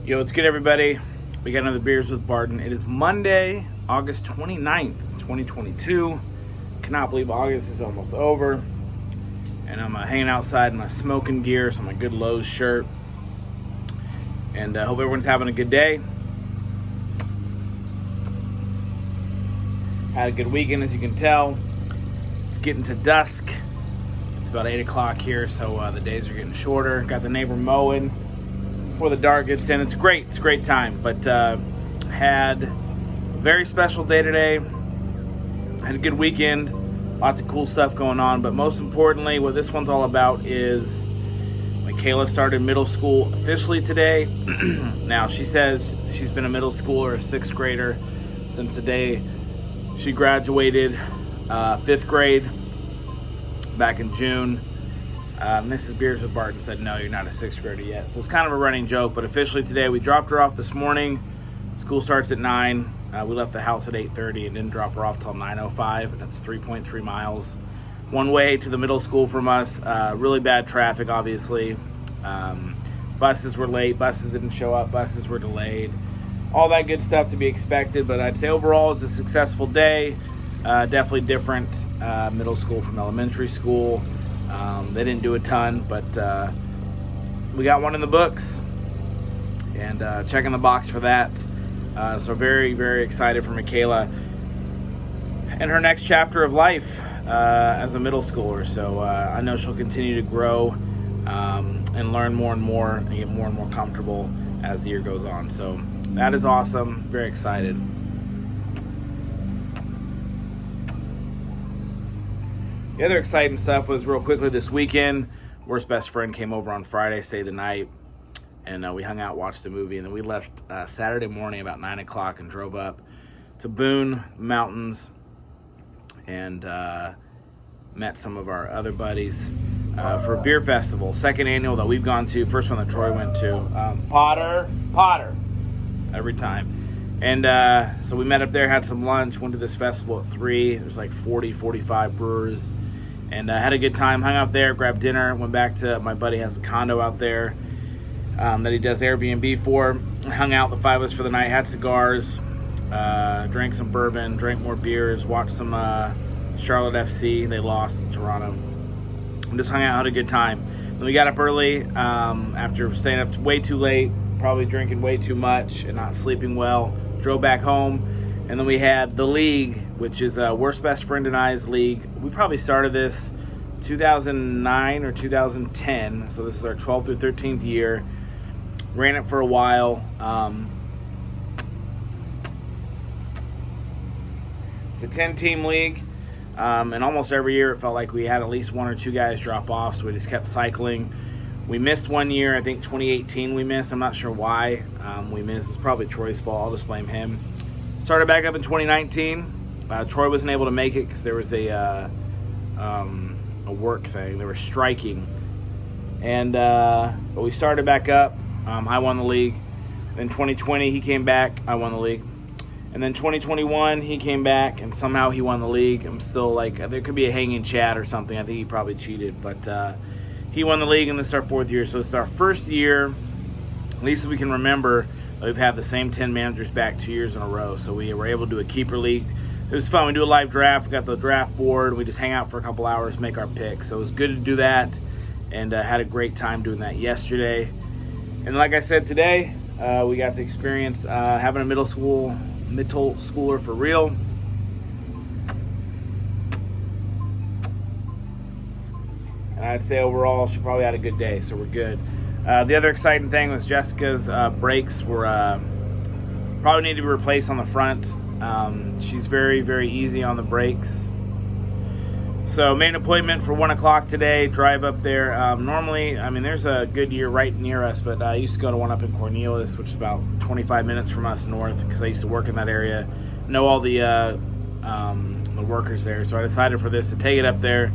Yo, what's good, everybody? We got another Beers with Barton. It is Monday, August 29th, 2022. Cannot believe August is almost over. And I'm hanging outside in my smoking gear, so my good Lowe's shirt. And hope everyone's having a good day. Had a good weekend, as you can tell. It's getting to dusk. It's about 8 o'clock here, so the days are getting shorter. Got the neighbor mowing before the dark gets in. It's great. It's a great time. But had a very special day today. Had a good weekend. Lots of cool stuff going on. But most importantly, what this one's all about is Michaela started middle school officially today. Now, she says she's been a middle schooler, a sixth grader, since the day she graduated fifth grade back in June. Mrs. Beers with Barton said, no, you're not a sixth grader yet. So it's kind of a running joke, but officially today we dropped her off this morning. School starts at 9. We left the house at 8:30 and didn't drop her off till 9:05. That's 3.3 miles. One way to the middle school from us. Really bad traffic, obviously. Buses were late. Buses didn't show up. Buses were delayed. All that good stuff to be expected, but I'd say overall it's a successful day. Definitely different middle school from elementary school. They didn't do a ton, but we got one in the books and checking the box for that. So very, very excited for Michaela and her next chapter of life as a middle schooler. So I know she'll continue to grow and learn more and more and get more and more comfortable as the year goes on. So that is awesome. Very excited. The other exciting stuff was real quickly this weekend. Worst best friend came over on Friday, stayed the night, and we hung out, watched a movie, and then we left Saturday morning about 9 o'clock and drove up to Boone Mountains and met some of our other buddies for a beer festival, second annual that we've gone to. First one that Troy went to. Potter, every time. And so we met up there, had some lunch, went to this festival at 3. There's like 40, 45 brewers. And had a good time, hung out there, grabbed dinner, went back to, my buddy has a condo out there that he does Airbnb for. Hung out, the five of us, for the night, had cigars, drank some bourbon, drank more beers, watched some Charlotte FC. They lost to Toronto. And just hung out, had a good time. Then we got up early after staying up way too late, probably drinking way too much and not sleeping well. Drove back home. And then we had the league, which is Worst Best Friend and I's league. We probably started this 2009 or 2010. So this is our 12th through 13th year. Ran it for a while. It's a 10-team league. And almost every year it felt like we had at least one or two guys drop off. So we just kept cycling. We missed one year. I think 2018 we missed. I'm not sure why we missed. It's probably Troy's fault. I'll just blame him. Started back up in 2019. Troy wasn't able to make it because there was a work thing. They were striking. And but we started back up. I won the league. Then 2020 he came back. I won the league. And then 2021 he came back and somehow he won the league. I'm still like, there could be a hanging chat or something. I think he probably cheated. But he won the league, and this is our 4th year. So it's our first year, at least we can remember, we've had the same 10 managers back 2 years in a row. So we were able to do a keeper league. It was fun. We do a live draft. We got the draft board. We just hang out for a couple hours, make our picks. So it was good to do that, and had a great time doing that yesterday. And like I said, today we got to experience having a middle schooler for real. And I'd say overall she probably had a good day, so we're good. The other exciting thing was Jessica's brakes were probably need to be replaced on the front. She's very, very easy on the brakes. So made an appointment for 1 o'clock today, drive up there. Normally, I mean, there's a Goodyear right near us, but I used to go to one up in Cornelius, which is about 25 minutes from us north, because I used to work in that area, know all the workers there. So I decided for this to take it up there,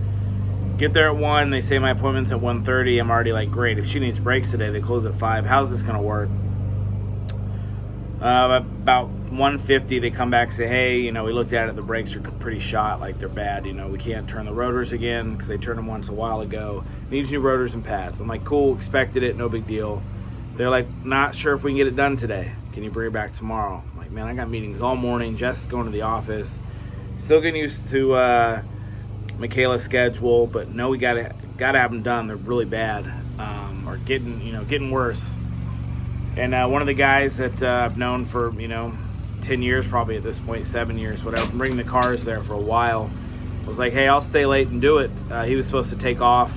get there at 1. They say my appointment's at 1:30. I'm already like, great, if she needs brakes today, they close at 5. How's this going to work? About 150, they come back and say, hey, we looked at it, the brakes are pretty shot, like they're bad, we can't turn the rotors again because they turned them once a while ago. Needs new rotors and pads. I'm like, cool, expected it, no big deal. they're like, not sure if we can get it done today. Can you bring it back tomorrow? I'm like, man, I got meetings all morning. Jess is going to the office. Still getting used to Michaela's schedule, but no, we gotta have them done. They're really bad, or getting worse. And one of the guys that I've known for 10 years probably at this point, 7 years, whatever, bringing the cars there for a while, was like, hey, I'll stay late and do it. He was supposed to take off,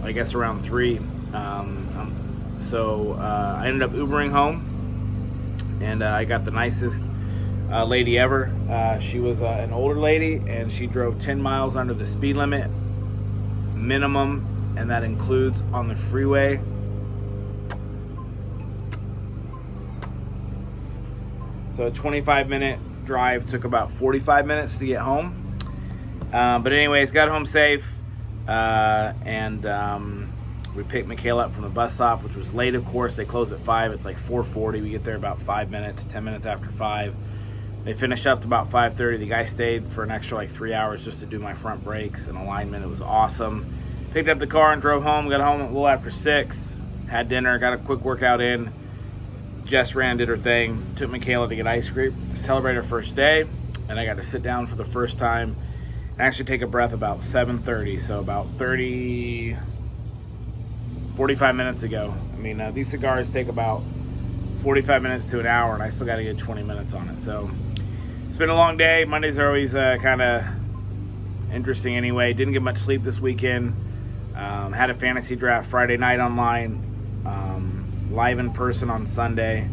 I guess, around 3. So I ended up Ubering home, and I got the nicest lady ever. She was an older lady, and she drove 10 miles under the speed limit minimum, and that includes on the freeway. So a 25-minute drive took about 45 minutes to get home. But anyways, got home safe, and we picked Michaela up from the bus stop, which was late, of course. They close at 5. It's like 4:40. We get there about 5 minutes, 10 minutes after 5. They finished up to about 5:30. The guy stayed for an extra like 3 hours just to do my front brakes and alignment. It was awesome. Picked up the car and drove home. Got home a little after 6. Had dinner. Got a quick workout in. Jess ran, did her thing. Took Michaela to get ice cream to celebrate her first day. And I got to sit down for the first time and actually take a breath about 7:30. So about 45 minutes ago. I mean, these cigars take about 45 minutes to an hour, and I still got to get 20 minutes on it. So it's been a long day. Mondays are always kind of interesting anyway. Didn't get much sleep this weekend. Had a fantasy draft Friday night online. Live in person on Sunday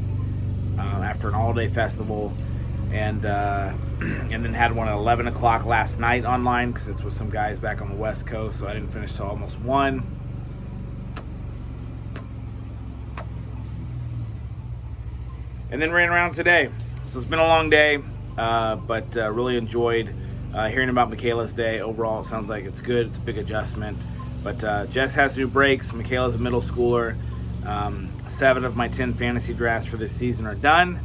after an all-day festival, and then had one at 11 o'clock last night online because it's with some guys back on the West Coast, so I didn't finish till almost 1. And then ran around today. So it's been a long day, but really enjoyed hearing about Michaela's day. Overall, it sounds like it's good. It's a big adjustment. But Jess has new brakes. Michaela's a middle schooler. 7 of my 10 fantasy drafts for this season are done,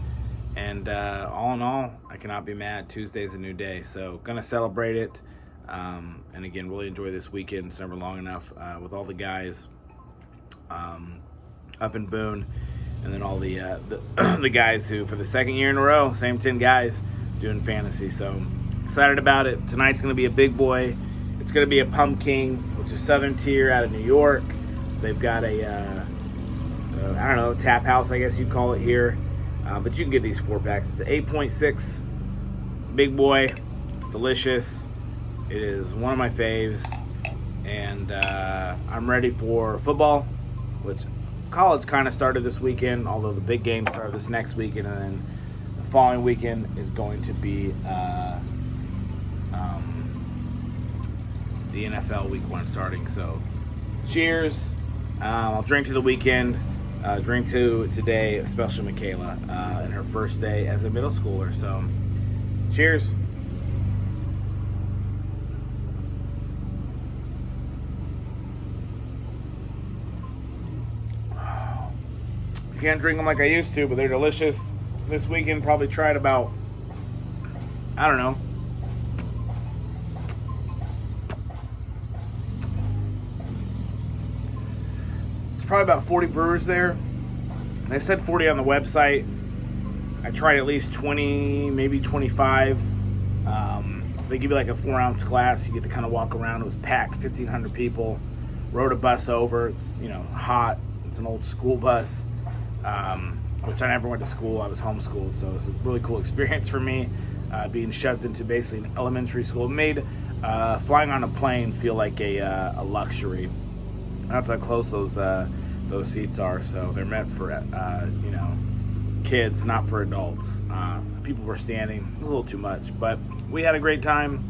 and all in all, I cannot be mad. Tuesday's a new day, so gonna celebrate it, and again, really enjoy this weekend. It's never long enough with all the guys up in Boone, and then all the the guys who, for the second year in a row, same 10 guys doing fantasy. So excited about it. Tonight's gonna be a big boy. It's gonna be a Pumpking, which is Southern Tier out of New York. They've got a I don't know, tap house, I guess you'd call it here. But you can get these 4-packs. It's an 8.6 big boy. It's delicious. It is one of my faves. And I'm ready for football, which college kind of started this weekend, although the big game started this next weekend. And then the following weekend is going to be the NFL Week 1 starting. So cheers. I'll drink to the weekend. Drink to today, especially Michaela, and her first day as a middle schooler. So, cheers. Can't drink them like I used to, but they're delicious. This weekend, probably tried about, I don't know, probably about 40 brewers there. They said 40 on the website. I tried at least 20, maybe 25. They give you like a 4-ounce glass. You get to kind of walk around. It was packed, 1,500 people. Rode a bus over. It's hot. It's an old school bus, which I never went to school. I was homeschooled, so it was a really cool experience for me, being shoved into basically an elementary school. It made flying on a plane feel like a luxury. That's how close those seats are. So they're meant for kids, not for adults. People were standing. It was a little too much, but we had a great time.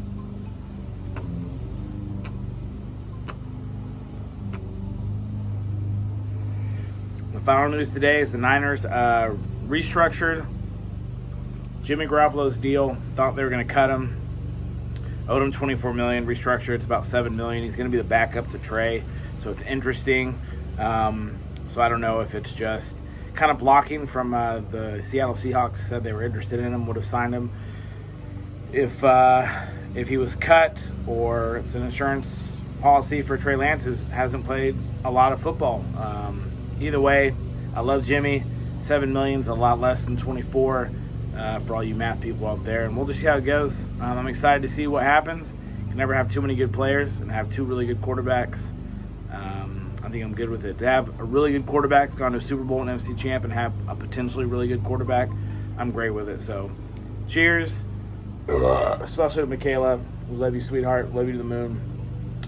The final news today is the Niners restructured Jimmy Garoppolo's deal. Thought they were going to cut him. Owed him $24 million. Restructured. It's about $7 million. He's going to be the backup to Trey. So it's interesting. So I don't know if it's just kind of blocking from the Seattle Seahawks. Said they were interested in him, would have signed him if he was cut, or it's an insurance policy for Trey Lance, who hasn't played a lot of football. Either way, I love Jimmy. 7 million's a lot less than 24 for all you math people out there. And we'll just see how it goes. I'm excited to see what happens. You can never have too many good players and have two really good quarterbacks. I think I'm good with it. To have a really good quarterback that's gone to a Super Bowl and NFC champ and have a potentially really good quarterback, I'm great with it. So, cheers. Especially to Michaela. We love you, sweetheart. Love you to the moon.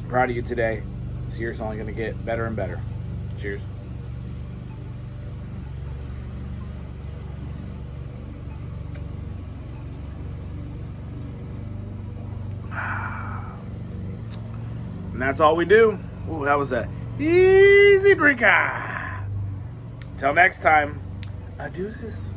Proud of you today. This year's only going to get better and better. Cheers. And that's all we do. Ooh, that was a easy drinker. Till next time, deuces.